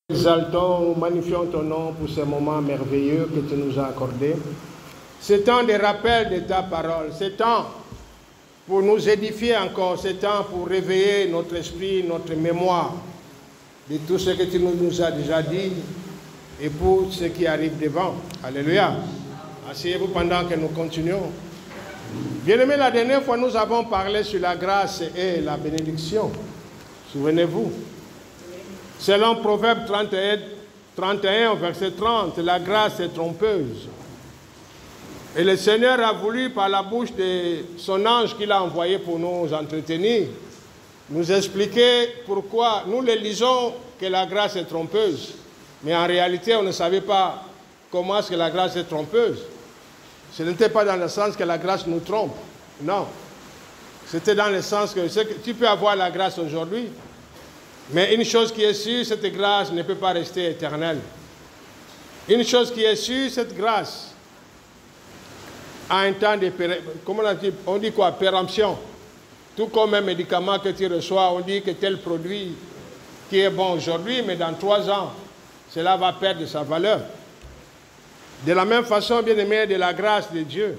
Exaltons, magnifions ton nom pour ces moments merveilleux que tu nous as accordés. C'est temps de rappel de ta parole, c'est temps pour nous édifier encore, c'est temps pour réveiller notre esprit, notre mémoire de tout ce que tu nous as déjà dit et pour ce qui arrive devant. Alléluia. Asseyez-vous pendant que nous continuons. Bien-aimés, la dernière fois, nous avons parlé sur la grâce et la bénédiction. Souvenez-vous. Selon Proverbe 31, verset 30, la grâce est trompeuse. Et le Seigneur a voulu, par la bouche de son ange qu'il a envoyé pour nous entretenir, nous expliquer pourquoi nous le lisons que la grâce est trompeuse. Mais en réalité, on ne savait pas comment est-ce que la grâce est trompeuse. Ce n'était pas dans le sens que la grâce nous trompe. Non. C'était dans le sens que tu peux avoir la grâce aujourd'hui. Mais une chose qui est sûre, cette grâce ne peut pas rester éternelle. Une chose qui est sûre, cette grâce a un temps de, comment on dit quoi, péremption. Tout comme un médicament que tu reçois, on dit que tel produit qui est bon aujourd'hui, mais dans 3 ans, cela va perdre sa valeur. De la même façon, bien aimé, de la grâce de Dieu.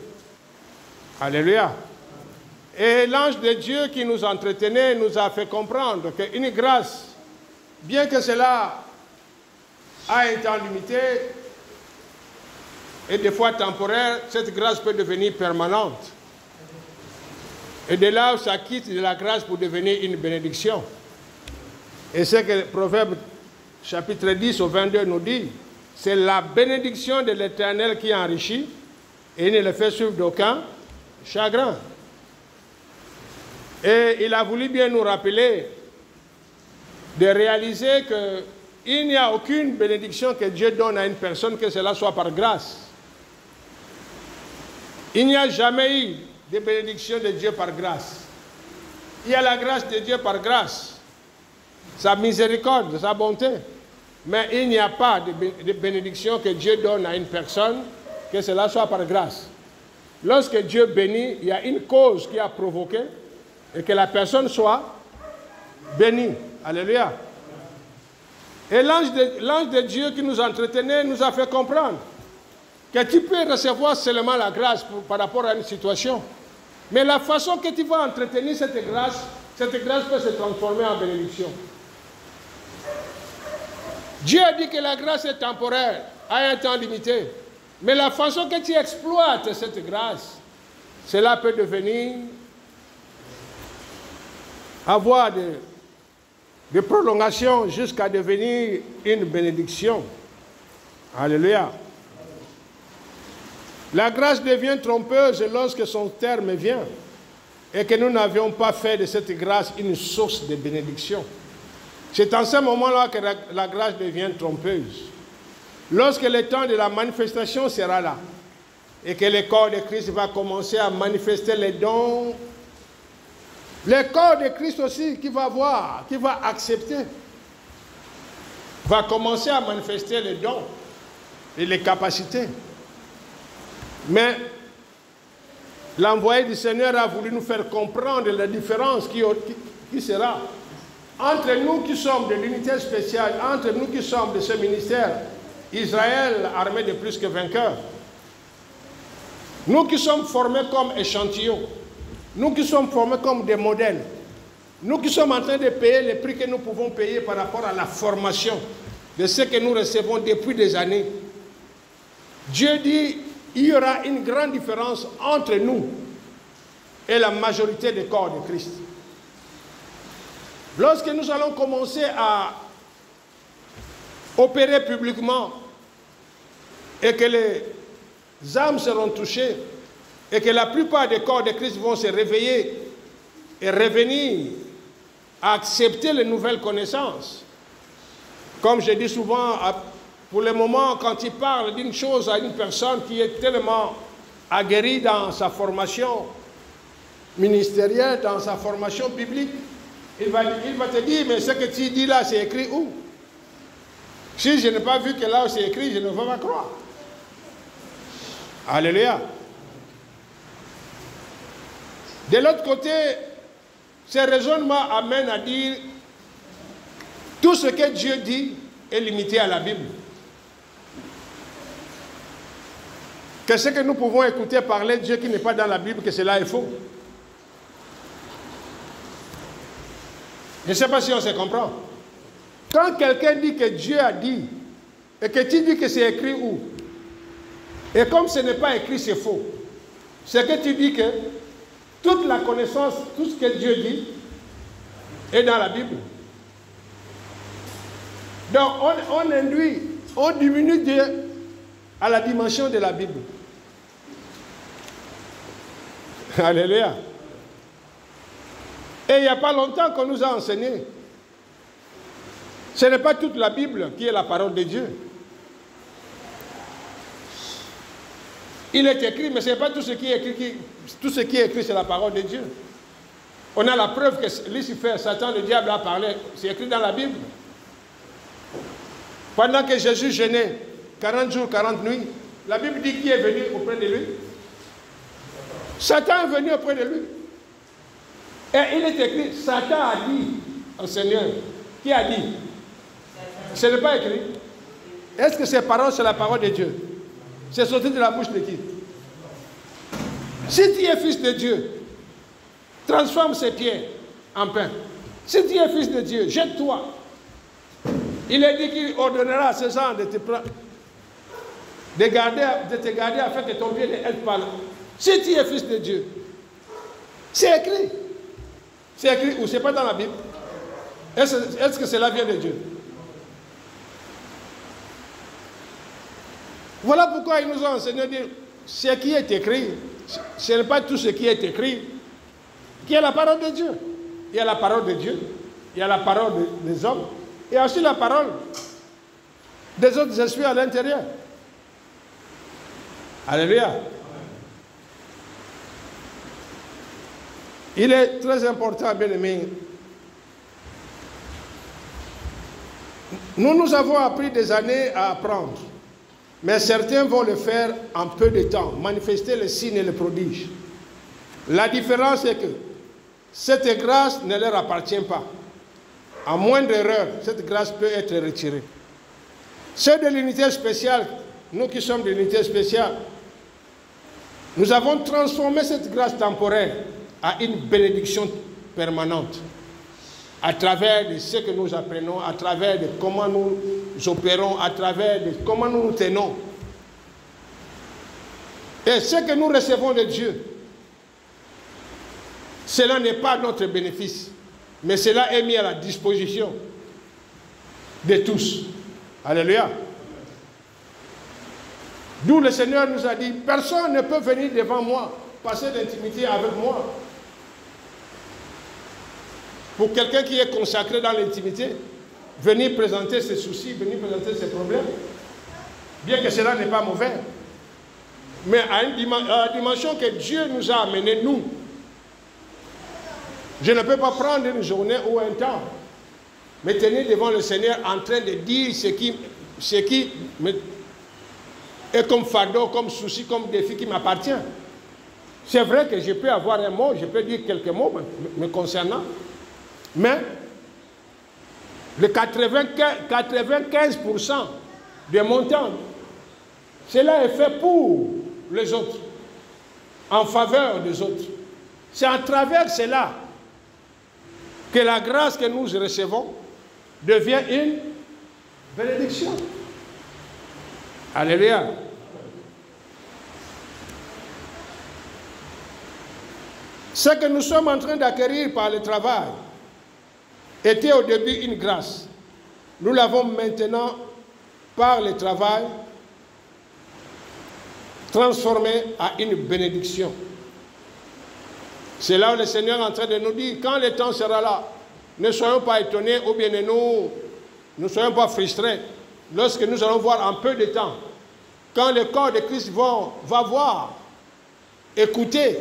Alléluia. Et l'ange de Dieu qui nous entretenait nous a fait comprendre qu'une grâce, bien que cela a un temps limité et des fois temporaire, cette grâce peut devenir permanente. Et de là, ça quitte de la grâce pour devenir une bénédiction. Et c'est que le Proverbe chapitre 10 au 22 nous dit, c'est la bénédiction de l'Éternel qui enrichit et ne le fait suivre d'aucun chagrin. Et il a voulu bien nous rappeler de réaliser qu'il n'y a aucune bénédiction que Dieu donne à une personne, que cela soit par grâce. Il n'y a jamais eu de bénédiction de Dieu par grâce. Il y a la grâce de Dieu par grâce, sa miséricorde, sa bonté. Mais il n'y a pas de bénédiction que Dieu donne à une personne, que cela soit par grâce. Lorsque Dieu bénit, il y a une cause qui a provoqué et que la personne soit bénie. Alléluia. Et l'ange de Dieu qui nous entretenait nous a fait comprendre que tu peux recevoir seulement la grâce par rapport à une situation. Mais la façon que tu vas entretenir cette grâce peut se transformer en bénédiction. Dieu a dit que la grâce est temporaire, à un temps limité. Mais la façon que tu exploites cette grâce, cela peut devenir avoir de prolongation jusqu'à devenir une bénédiction. Alléluia. La grâce devient trompeuse lorsque son terme vient et que nous n'avions pas fait de cette grâce une source de bénédiction. C'est en ce moment-là que la grâce devient trompeuse. Lorsque le temps de la manifestation sera là et que le corps de Christ va commencer à manifester les dons, le corps de Christ aussi qui va voir, qui va accepter, va commencer à manifester les dons et les capacités. Mais l'envoyé du Seigneur a voulu nous faire comprendre la différence qui sera entre nous qui sommes de l'unité spéciale, entre nous qui sommes de ce ministère, Israël, armé de plus que vainqueurs. Nous qui sommes formés comme échantillons, nous qui sommes formés comme des modèles, nous qui sommes en train de payer les prix que nous pouvons payer par rapport à la formation de ce que nous recevons depuis des années. Dieu dit, il y aura une grande différence entre nous et la majorité des corps de Christ. Lorsque nous allons commencer à opérer publiquement et que les âmes seront touchées et que la plupart des corps de Christ vont se réveiller et revenir à accepter les nouvelles connaissances. Comme je dis souvent, pour le moment, quand il parle d'une chose à une personne qui est tellement aguerrie dans sa formation ministérielle, dans sa formation biblique, il va te dire, mais ce que tu dis là, c'est écrit où? Si je n'ai pas vu que là où c'est écrit, je ne vais pas croire. Alléluia. De l'autre côté, ce raisonnement amène à dire tout ce que Dieu dit est limité à la Bible. Que ce que nous pouvons écouter parler de Dieu qui n'est pas dans la Bible, que cela est faux. Je ne sais pas si on se comprend. Quand quelqu'un dit que Dieu a dit, et que tu dis que c'est écrit où? Et comme ce n'est pas écrit, c'est faux. C'est que tu dis que toute la connaissance, tout ce que Dieu dit, est dans la Bible. Donc on induit, on diminue Dieu à la dimension de la Bible. Alléluia. Et il n'y a pas longtemps qu'on nous a enseigné. Ce n'est pas toute la Bible qui est la parole de Dieu. Il est écrit, mais ce n'est pas tout ce qui est écrit. Tout ce qui est écrit, c'est la parole de Dieu. On a la preuve que Lucifer, Satan, le diable a parlé. C'est écrit dans la Bible. Pendant que Jésus jeûnait 40 jours, 40 nuits, la Bible dit qui est venu auprès de lui. Satan est venu auprès de lui. Et il est écrit, Satan a dit au Seigneur. Qui a dit? Ce n'est pas écrit. Est-ce que ces paroles, c'est la parole de Dieu? C'est sorti de la bouche de qui? Si tu es fils de Dieu, transforme ces pierres en pain. Si tu es fils de Dieu, jette-toi. Il est dit qu'il ordonnera à ces gens de te garder afin que ton pied ne aille pas là. Si tu es fils de Dieu, c'est écrit. C'est écrit ou c'est pas dans la Bible? Est-ce que cela vient de Dieu? Voilà pourquoi ils nous ont enseigné de dire ce qui est écrit, ce n'est pas tout ce qui est écrit qui est la parole de Dieu. Il y a la parole de Dieu, il y a la parole des hommes, et aussi la parole des autres esprits à l'intérieur. Alléluia. Il est très important, bien-aimés. Nous avons appris des années à apprendre. Mais certains vont le faire en peu de temps, manifester les signes et les prodiges. La différence est que cette grâce ne leur appartient pas. À moindre erreur, cette grâce peut être retirée. Ceux de l'unité spéciale, nous qui sommes de l'unité spéciale, nous avons transformé cette grâce temporaire à une bénédiction permanente. À travers de ce que nous apprenons, à travers de comment nous opérons, à travers de comment nous nous tenons. Et ce que nous recevons de Dieu, cela n'est pas notre bénéfice, mais cela est mis à la disposition de tous. Alléluia. D'où le Seigneur nous a dit, personne ne peut venir devant moi, passer d'intimité avec moi. Pour quelqu'un qui est consacré dans l'intimité, venir présenter ses soucis, venir présenter ses problèmes, bien que cela n'est pas mauvais, mais à la dimension que Dieu nous a amené, nous. Je ne peux pas prendre une journée ou un temps, me tenir devant le Seigneur en train de dire ce qui est comme fardeau, comme souci, comme défi qui m'appartient. C'est vrai que je peux avoir un mot, je peux dire quelques mots me concernant, mais le 95% de mon temps, cela est fait pour les autres, en faveur des autres. C'est à travers cela que la grâce que nous recevons devient une bénédiction. Alléluia. Ce que nous sommes en train d'acquérir par le travail était au début une grâce. Nous l'avons maintenant, par le travail, transformé à une bénédiction. C'est là où le Seigneur est en train de nous dire, quand le temps sera là, ne soyons pas étonnés ou bien ne soyons pas frustrés. Lorsque nous allons voir en peu de temps, quand le corps de Christ va voir, écouter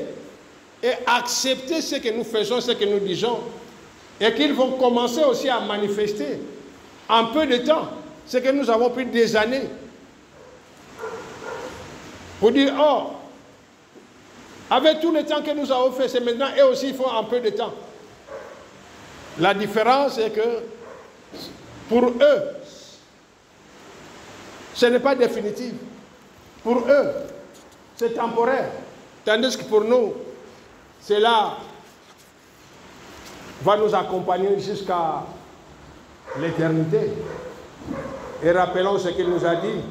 et accepter ce que nous faisons, ce que nous disons, et qu'ils vont commencer aussi à manifester en peu de temps ce que nous avons pris des années pour dire, oh, avec tout le temps que nous avons fait, c'est maintenant, et aussi il faut en peu de temps. La différence est que pour eux, Ce n'est pas définitif. Pour eux, c'est temporaire. Tandis que pour nous, cela va nous accompagner jusqu'à l'éternité. Et rappelons ce qu'il nous a dit.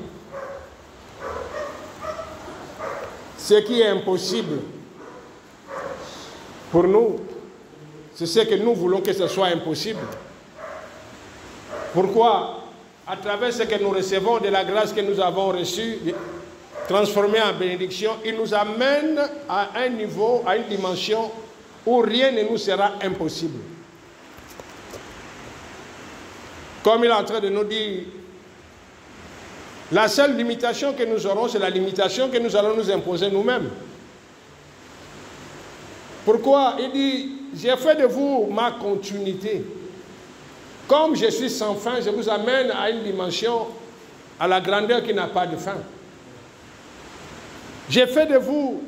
Ce qui est impossible pour nous, c'est ce que nous voulons que ce soit impossible. Pourquoi? À travers ce que nous recevons de la grâce que nous avons reçue, transformée en bénédiction, il nous amène à un niveau, à une dimension où rien ne nous sera impossible. Comme il est en train de nous dire, la seule limitation que nous aurons, c'est la limitation que nous allons nous imposer nous-mêmes. Pourquoi? Il dit, j'ai fait de vous ma continuité. Comme je suis sans fin, je vous amène à une dimension, à la grandeur qui n'a pas de fin. J'ai fait de vous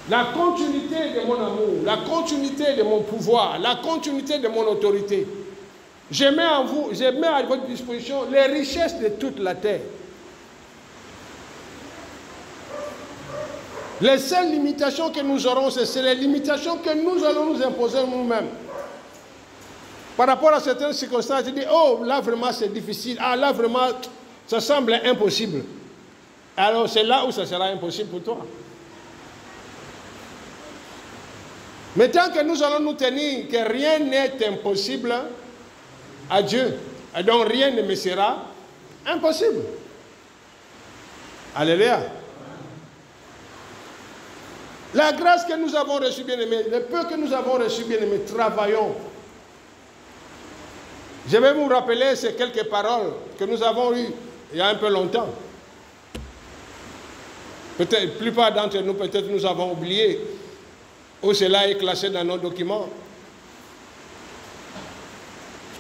la continuité de mon amour, la continuité de mon pouvoir, la continuité de mon autorité. Je mets en vous, je mets à votre disposition les richesses de toute la terre. Les seules limitations que nous aurons, c'est les limitations que nous allons nous imposer nous-mêmes. Par rapport à certaines circonstances, tu dis, oh, là vraiment c'est difficile, ah, là vraiment ça semble impossible. Alors c'est là où ça sera impossible pour toi. Mais tant que nous allons nous tenir que rien n'est impossible à Dieu, et donc rien ne me sera impossible. Alléluia. La grâce que nous avons reçue, bien-aimés, le peu que nous avons reçu, bien-aimés, travaillons. Je vais vous rappeler ces quelques paroles que nous avons eues il y a un peu longtemps. Peut-être, la plupart d'entre nous, peut-être nous avons oublié, où cela est classé dans nos documents.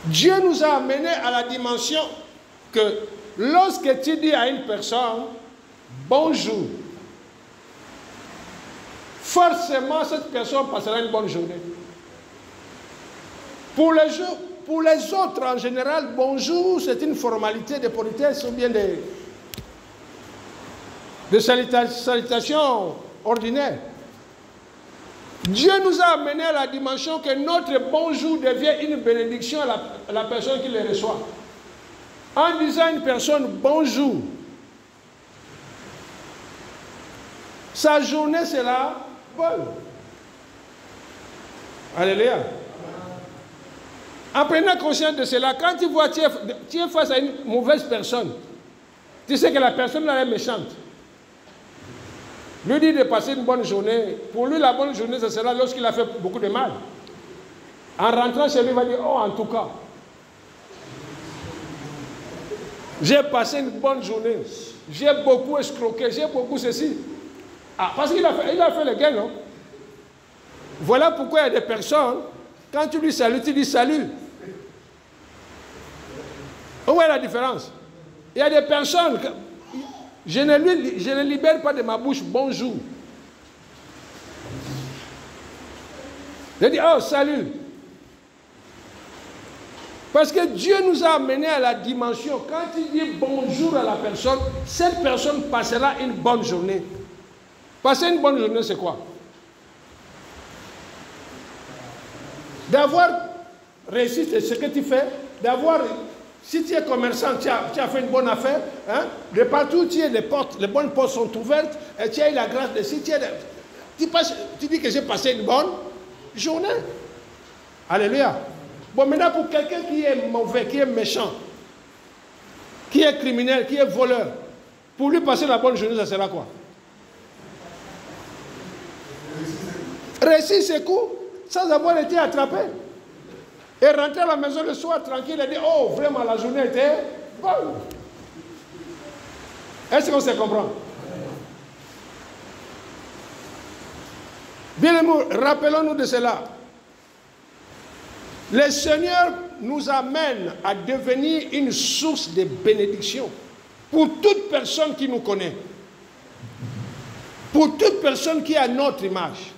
Dieu nous a amenés à la dimension que lorsque tu dis à une personne bonjour, forcément cette personne passera une bonne journée. Pour les autres en général, bonjour c'est une formalité de politesse ou bien de salutation ordinaire. Dieu nous a amenés à la dimension que notre bonjour devient une bénédiction à la personne qui le reçoit. En disant à une personne bonjour, sa journée sera bonne. Alléluia. En prenant conscience de cela, quand tu vois tu es face à une mauvaise personne, tu sais que la personne là est méchante. Lui dit de passer une bonne journée. Pour lui, la bonne journée, ce sera lorsqu'il a fait beaucoup de mal. En rentrant chez lui, il va dire, oh, en tout cas, j'ai passé une bonne journée. J'ai beaucoup escroqué, j'ai beaucoup ceci. Ah, parce qu'il a fait le gain, non? Voilà pourquoi il y a des personnes, quand tu lui salues, tu dis salut. Où est la différence? Il y a des personnes... Je ne libère pas de ma bouche bonjour. Je dis, oh, salut. Parce que Dieu nous a amenés à la dimension, quand il dit bonjour à la personne, cette personne passera une bonne journée. Passer une bonne journée, c'est quoi? D'avoir réussi ce que tu fais, d'avoir... Si tu es commerçant, tu as fait une bonne affaire, hein? De partout, les bonnes portes sont ouvertes, et tu as eu la grâce de... Si tu dis que j'ai passé une bonne journée. Alléluia. Bon, maintenant, pour quelqu'un qui est mauvais, qui est méchant, qui est criminel, qui est voleur, pour lui passer la bonne journée, ça sera quoi? Réussir ses coups sans avoir été attrapé. Et rentrer à la maison le soir tranquille et dire, oh, vraiment, la journée était bonne. Est-ce qu'on se comprend? Bien aimés, rappelons-nous de cela. Le Seigneur nous amène à devenir une source de bénédiction pour toute personne qui nous connaît. Pour toute personne qui a notre image.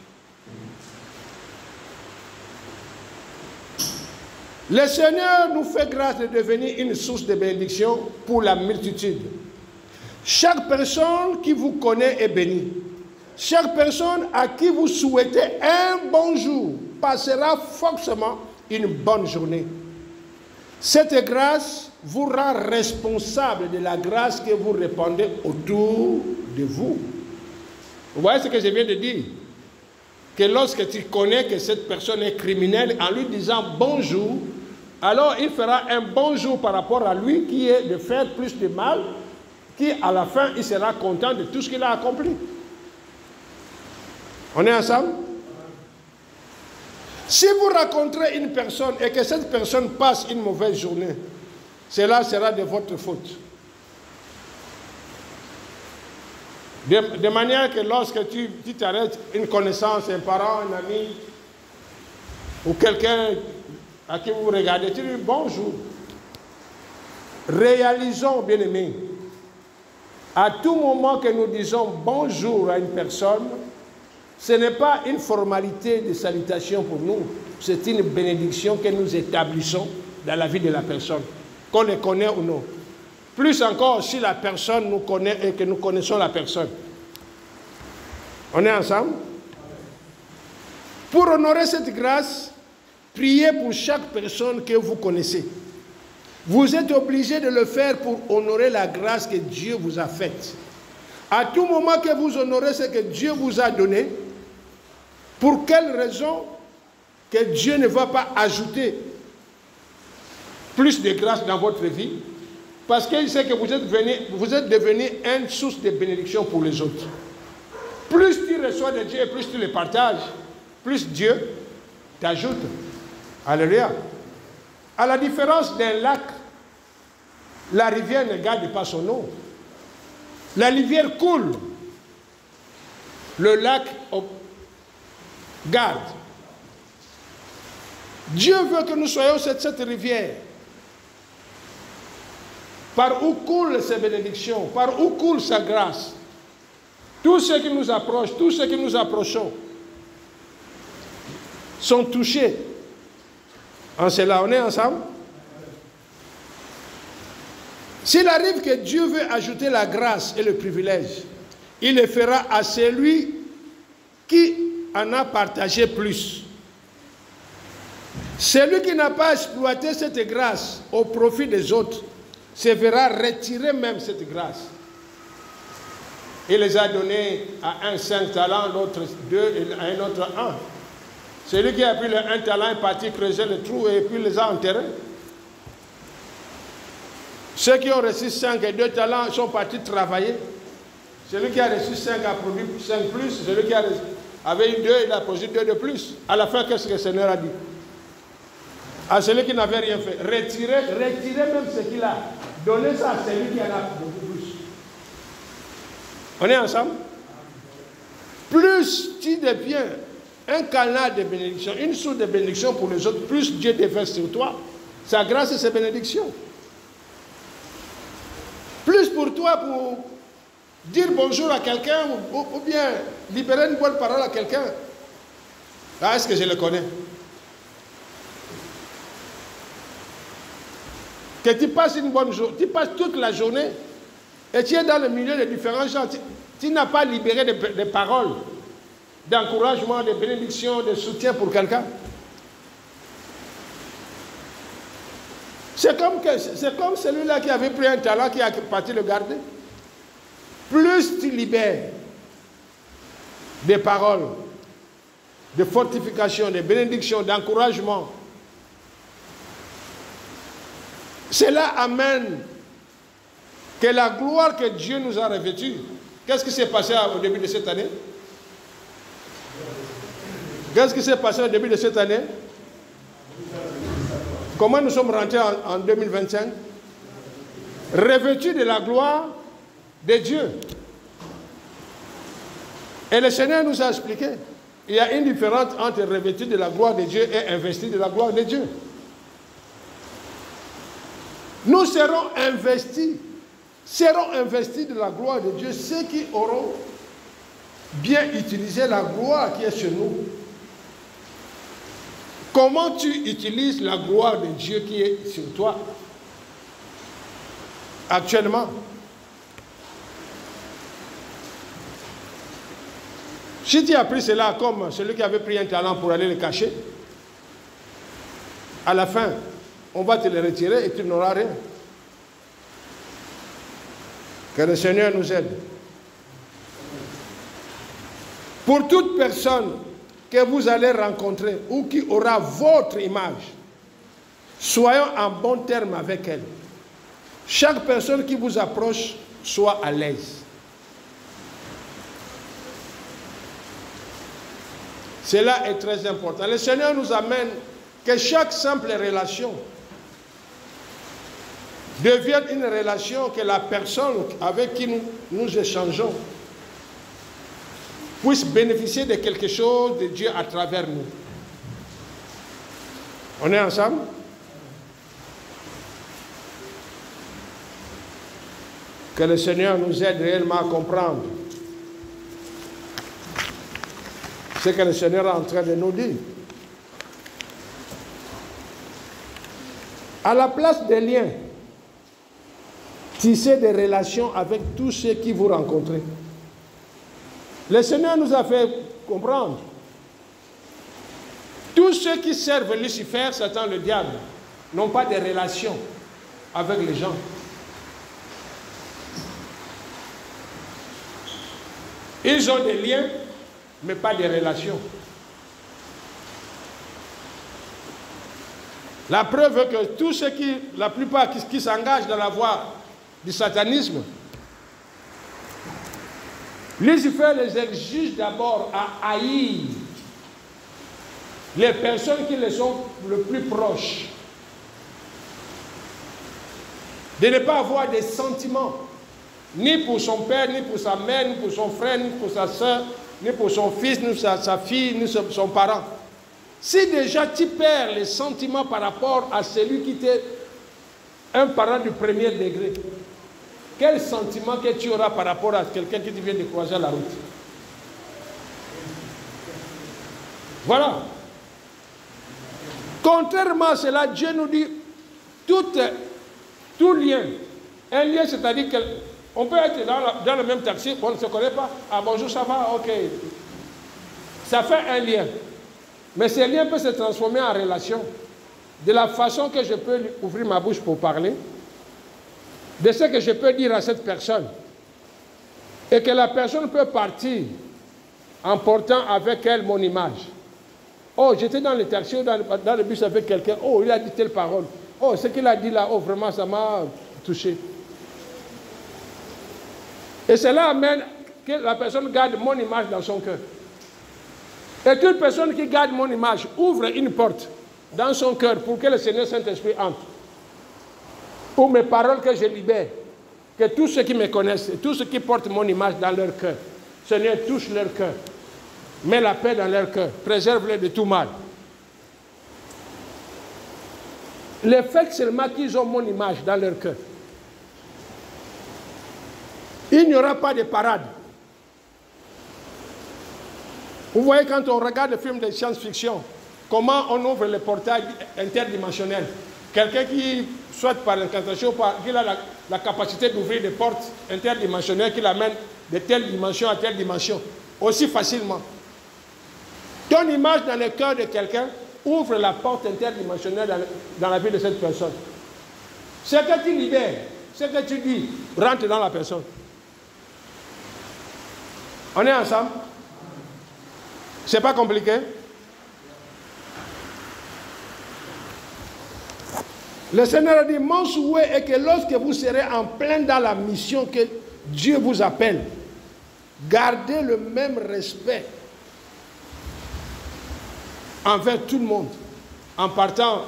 Le Seigneur nous fait grâce de devenir une source de bénédiction pour la multitude. Chaque personne qui vous connaît est bénie. Chaque personne à qui vous souhaitez un bon jour passera forcément une bonne journée. Cette grâce vous rend responsable de la grâce que vous répandez autour de vous. Vous voyez ce que je viens de dire? Que lorsque tu connais que cette personne est criminelle, en lui disant bonjour, alors il fera un bonjour par rapport à lui qui est de faire plus de mal, qui à la fin il sera content de tout ce qu'il a accompli. On est ensemble? Si vous rencontrez une personne et que cette personne passe une mauvaise journée, cela sera de votre faute. De manière que lorsque tu t'arrêtes, une connaissance, un parent, un ami, ou quelqu'un à qui vous regardez, tu dis bonjour. Réalisons, bien-aimés, à tout moment que nous disons bonjour à une personne, ce n'est pas une formalité de salutation pour nous, c'est une bénédiction que nous établissons dans la vie de la personne, qu'on le connaît ou non. Plus encore si la personne nous connaît et que nous connaissons la personne. On est ensemble? Pour honorer cette grâce, priez pour chaque personne que vous connaissez. Vous êtes obligé de le faire pour honorer la grâce que Dieu vous a faite. À tout moment que vous honorez ce que Dieu vous a donné, pour quelle raison que Dieu ne va pas ajouter plus de grâce dans votre vie? Parce qu'il sait que vous êtes devenu une source de bénédiction pour les autres. Plus tu reçois de Dieu et plus tu le partages, plus Dieu t'ajoute. Alléluia. À la différence d'un lac, la rivière ne garde pas son eau. La rivière coule. Le lac garde. Dieu veut que nous soyons cette rivière. Par où coulent ses bénédictions, par où coule sa grâce. Tous ceux qui nous approchent, tous ceux qui nous approchons, sont touchés. En cela, on est ensemble? S'il arrive que Dieu veut ajouter la grâce et le privilège, il le fera à celui qui en a partagé plus. Celui qui n'a pas exploité cette grâce au profit des autres se verra retirer même cette grâce. Il les a donnés à un 5 talents, l'autre 2 et à un autre 1. Celui qui a pris le 1 talent est parti creuser le trou et puis les a enterrés. Ceux qui ont reçu 5 et 2 talents sont partis travailler. Celui qui a reçu 5 a produit 5 plus. Celui qui avait eu 2, il a produit 2 de plus. À la fin, qu'est-ce que le Seigneur a dit? À celui qui n'avait rien fait, retirez même ce qu'il a. Donnez ça à celui qui en a beaucoup plus. On est ensemble? Plus tu deviens un canal de bénédiction, une source de bénédiction pour les autres, plus Dieu déverse sur toi sa grâce et ses bénédictions. Plus pour toi, pour dire bonjour à quelqu'un ou bien libérer une bonne parole à quelqu'un. Ah, est-ce que je le connais? Que tu passes une bonne journée, tu passes toute la journée et tu es dans le milieu de différents gens. Tu n'as pas libéré de paroles, d'encouragement, de bénédiction, de soutien pour quelqu'un. C'est comme celui-là qui avait pris un talent, qui a parti le garder. Plus tu libères des paroles, de fortification, de bénédiction, d'encouragement, cela amène que la gloire que Dieu nous a revêtue. Qu'est-ce qui s'est passé au début de cette année? Qu'est-ce qui s'est passé au début de cette année? Comment nous sommes rentrés en 2025? Revêtus de la gloire de Dieu. Et le Seigneur nous a expliqué. Il y a une différence entre revêtu de la gloire de Dieu et investi de la gloire de Dieu. Nous serons investis de la gloire de Dieu, ceux qui auront bien utilisé la gloire qui est sur nous. Comment tu utilises la gloire de Dieu qui est sur toi actuellement? Si tu as pris cela comme celui qui avait pris un talent pour aller le cacher, à la fin, on va te le retirer et tu n'auras rien. Que le Seigneur nous aide. Pour toute personne que vous allez rencontrer ou qui aura votre image, soyons en bon terme avec elle. Chaque personne qui vous approche, soit à l'aise. Cela est très important. Le Seigneur nous amène que chaque simple relation devienne une relation que la personne avec qui nous échangeons puisse bénéficier de quelque chose de Dieu à travers nous. On est ensemble? Que le Seigneur nous aide réellement à comprendre ce que le Seigneur est en train de nous dire. À la place des liens, tissez des relations avec tous ceux qui vous rencontrez. Le Seigneur nous a fait comprendre. Tous ceux qui servent Lucifer, Satan, le diable, n'ont pas de relations avec les gens. Ils ont des liens, mais pas de relations. La preuve est que tous ceux qui, la plupart qui s'engagent dans la voie du satanisme, Lucifer les exige d'abord à haïr les personnes qui les sont le plus proches. De ne pas avoir des sentiments, ni pour son père, ni pour sa mère, ni pour son frère, ni pour sa soeur, ni pour son fils, ni pour sa fille, ni pour son parent. Si déjà tu perds les sentiments par rapport à celui qui était un parent du premier degré, quel sentiment que tu auras par rapport à quelqu'un qui vient de croiser la route? Voilà. Contrairement à cela, Dieu nous dit tout lien. Un lien, c'est-à-dire qu'on peut être dans le même taxi, on ne se connaît pas. Ah bonjour, ça va? Ok. Ça fait un lien. Mais ce lien peut se transformer en relation. De la façon que je peux ouvrir ma bouche pour parler, de ce que je peux dire à cette personne, et que la personne peut partir en portant avec elle mon image. Oh, j'étais dans le taxi ou dans le bus avec quelqu'un, oh, il a dit telle parole. Oh, ce qu'il a dit là, oh, vraiment, ça m'a touché. Et cela amène que la personne garde mon image dans son cœur. Et toute personne qui garde mon image ouvre une porte dans son cœur pour que le Seigneur Saint-Esprit entre. Pour mes paroles que je libère, que tous ceux qui me connaissent, tous ceux qui portent mon image dans leur cœur, Seigneur, touche leur cœur, mets la paix dans leur cœur, préserve-les de tout mal. Le fait seulement qu'ils ont mon image dans leur cœur, il n'y aura pas de parade. Vous voyez quand on regarde le film de science-fiction, comment on ouvre les portails interdimensionnels. Quelqu'un qui, soit par l'incantation, qui a la capacité d'ouvrir des portes interdimensionnelles qui l'amènent de telle dimension à telle dimension, aussi facilement. Ton image dans le cœur de quelqu'un ouvre la porte interdimensionnelle dans la vie de cette personne. Ce que tu libères, ce que tu dis, rentre dans la personne. On est ensemble? C'est pas compliqué? Le Seigneur a dit, mon souhait est que lorsque vous serez en plein dans la mission que Dieu vous appelle, gardez le même respect envers tout le monde, en partant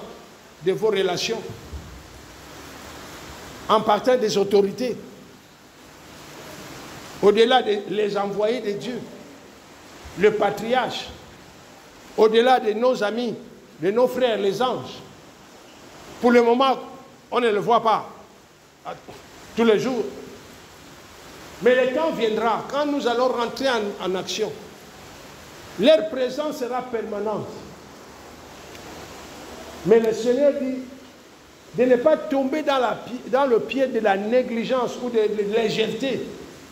de vos relations, en partant des autorités, au-delà des envoyés de Dieu, le patriarche, au-delà de nos amis, de nos frères, les anges. Pour le moment, on ne le voit pas tous les jours. Mais le temps viendra, quand nous allons rentrer en action. Leur présence sera permanente. Mais le Seigneur dit de ne pas tomber dans le pied de la négligence ou de la légèreté.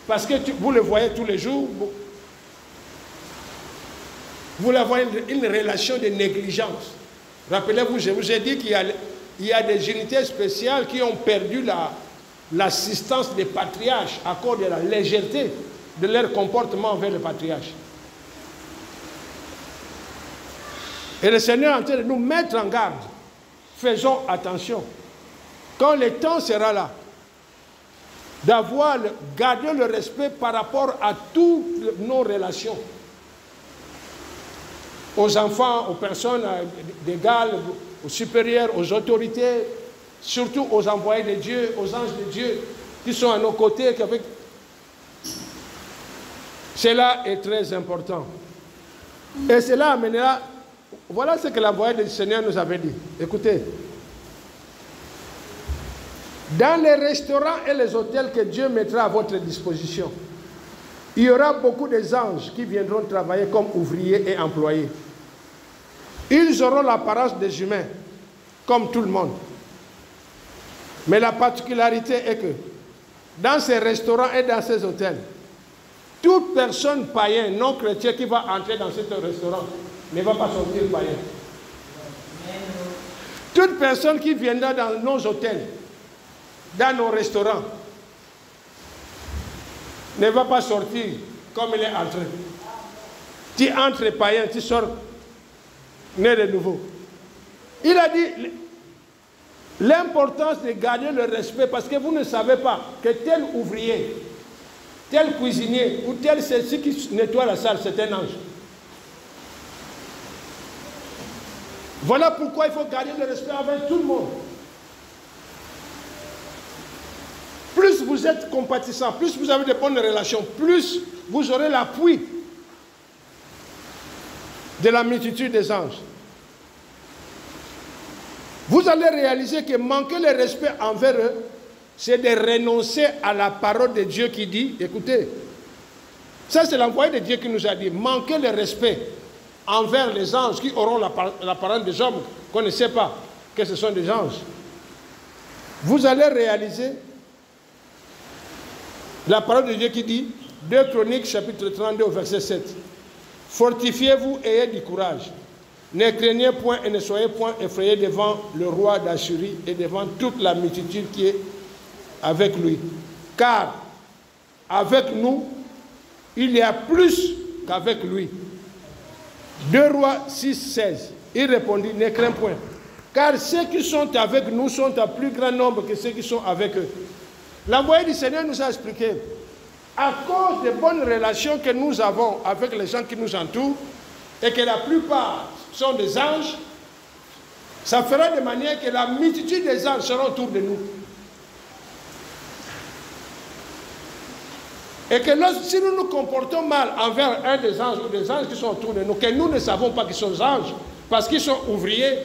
Parce que vous le voyez tous les jours, vous voyez une relation de négligence. Rappelez-vous, je vous ai dit qu'il y a des unités spéciales qui ont perdu l'assistance des patriarches à cause de la légèreté de leur comportement envers le patriarche. Et le Seigneur est en train de nous mettre en garde. Faisons attention. Quand le temps sera là, garder le respect par rapport à toutes nos relations. Aux enfants, aux personnes d'égales, aux supérieurs, aux autorités, surtout aux envoyés de Dieu, aux anges de Dieu qui sont à nos côtés. Cela est très important. Et cela amènera, voilà ce que l'envoyé du Seigneur nous avait dit. Écoutez, dans les restaurants et les hôtels que Dieu mettra à votre disposition, il y aura beaucoup d'anges qui viendront travailler comme ouvriers et employés. Ils auront l'apparence des humains, comme tout le monde. Mais la particularité est que, dans ces restaurants et dans ces hôtels, toute personne païenne, non chrétienne qui va entrer dans ce restaurant ne va pas sortir païen. Toute personne qui viendra dans nos hôtels, dans nos restaurants, ne va pas sortir comme il est entré. Tu entres païen, tu sors né de nouveau. Il a dit l'importance de garder le respect parce que vous ne savez pas que tel ouvrier, tel cuisinier ou tel celui qui nettoie la salle, c'est un ange. Voilà pourquoi il faut garder le respect avec tout le monde. Plus vous êtes compatissant, plus vous avez de bonnes relations, plus vous aurez l'appui de la multitude des anges. Vous allez réaliser que manquer le respect envers eux, c'est de renoncer à la parole de Dieu qui dit, écoutez, ça c'est l'envoyé de Dieu qui nous a dit, manquer le respect envers les anges qui auront la parole des hommes qu'on ne sait pas que ce sont des anges. Vous allez réaliser la parole de Dieu qui dit, 2 Chroniques chapitre 32 verset 7, fortifiez-vous et ayez du courage. Ne craignez point et ne soyez point effrayés devant le roi d'Assyrie et devant toute la multitude qui est avec lui. Car avec nous, il y a plus qu'avec lui. 2 Rois 6, 16. Il répondit, ne crains point. Car ceux qui sont avec nous sont à plus grand nombre que ceux qui sont avec eux. L'envoyé du Seigneur nous a expliqué, à cause des bonnes relations que nous avons avec les gens qui nous entourent, et que la plupart sont des anges, ça fera de manière que la multitude des anges seront autour de nous. Et que si nous nous comportons mal envers un des anges ou des anges qui sont autour de nous, que nous ne savons pas qu'ils sont anges, parce qu'ils sont ouvriers,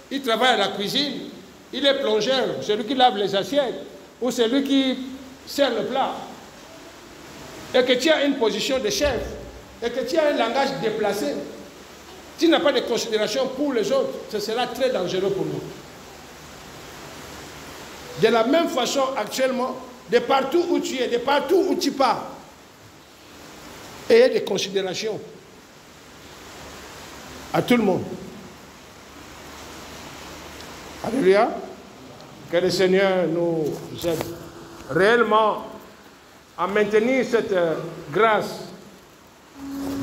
ils travaillent à la cuisine, il est plongeur, celui qui lave les assiettes, ou celui qui sert le plat, et que tu as une position de chef, et que tu as un langage déplacé, tu n'as pas de considération pour les autres, ce sera très dangereux pour nous. De la même façon, actuellement, de partout où tu es, de partout où tu pars, ayez des considérations à tout le monde. Alléluia. Que le Seigneur nous aide réellement à maintenir cette grâce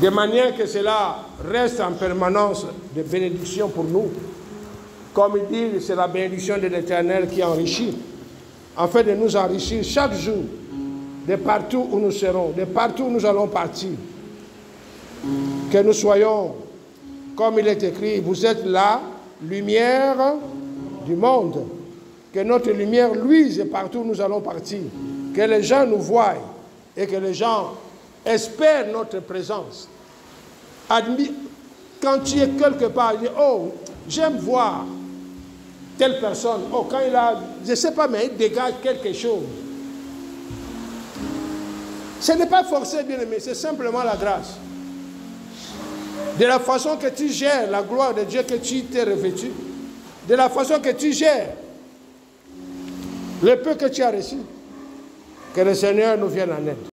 de manière que cela reste en permanence de bénédiction pour nous. Comme il dit, c'est la bénédiction de l'Éternel qui enrichit, afin de nous enrichir chaque jour, de partout où nous serons, de partout où nous allons partir. Que nous soyons, comme il est écrit, vous êtes la lumière du monde. Que notre lumière luise partout où nous allons partir. Que les gens nous voient et que les gens espèrent notre présence. Quand tu es quelque part, dis, oh, j'aime voir telle personne. Oh, quand il a, je ne sais pas, mais il dégage quelque chose. Ce n'est pas forcé, bien aimé, c'est simplement la grâce. De la façon que tu gères la gloire de Dieu que tu t'es revêtu, de la façon que tu gères le peu que tu as reçu. Que le Seigneur nous vienne en aide.